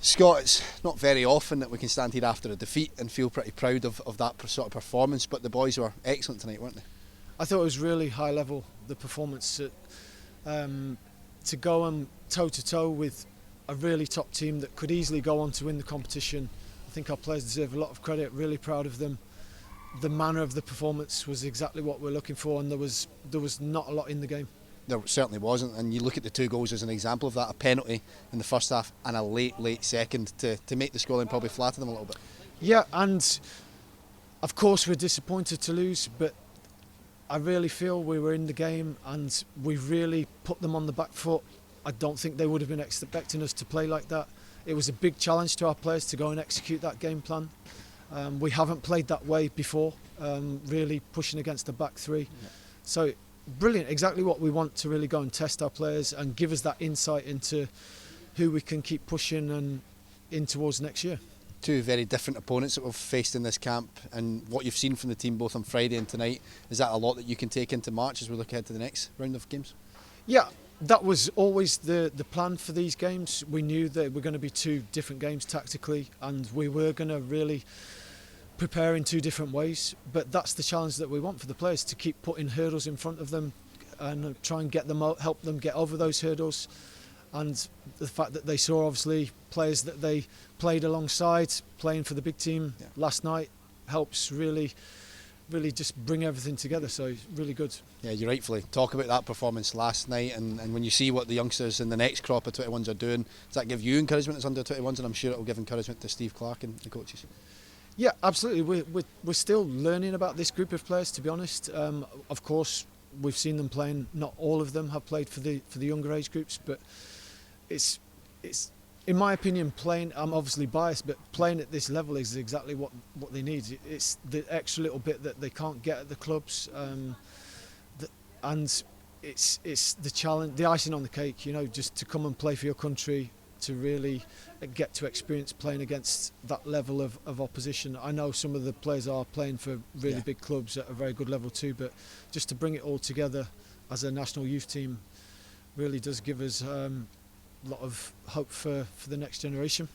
Scott, it's not very often that we can stand here after a defeat and feel pretty proud of that sort of performance, but the boys were excellent tonight, weren't they? I thought it was really high level, the performance. To go and toe-to-toe with a really top team that could easily go on to win the competition. I think our players deserve a lot of credit, really proud of them. The manner of the performance was exactly what we're looking for, and there was not a lot in the game. There certainly wasn't, and you look at the two goals as an example of that, a penalty in the first half and a late second to make the scoreline probably flatter them a little bit. Yeah, and of course we're disappointed to lose, but I really feel we were in the game and we really put them on the back foot. I don't think they would have been expecting us to play like that. It was a big challenge to our players to go and execute that game plan. We haven't played that way before, really pushing against the back three. Yeah. So brilliant, exactly what we want to really go and test our players and give us that insight into who we can keep pushing and in towards next year. Two very different opponents that we've faced in this camp, and what you've seen from the team both on Friday and tonight, is that a lot that you can take into March as we look ahead to the next round of games? Yeah, that was always the plan for these games. We knew that were going to be two different games tactically, and we were going to really prepare in two different ways, but that's the challenge that we want for the players, to keep putting hurdles in front of them and try and get them out, help them get over those hurdles. And the fact that they saw obviously players that they played alongside playing for the big team last night helps really just bring everything together, so really good. Yeah, you rightfully talk about that performance last night, and when you see what the youngsters in the next crop of 21s are doing, does that give you encouragement as under 21s? And I'm sure it will give encouragement to Steve Clark and the coaches. Yeah, absolutely. We're still learning about this group of players, to be honest. Of course, we've seen them playing. Not all of them have played for the younger age groups, but it's in my opinion, playing. I'm obviously biased, but playing at this level is exactly what they need. It's the extra little bit that they can't get at the clubs, and it's the challenge, the icing on the cake. You know, just to come and play for your country, to really get to experience playing against that level of opposition. I know some of the players are playing for really big clubs at a very good level too, but just to bring it all together as a national youth team really does give us a lot of hope for the next generation.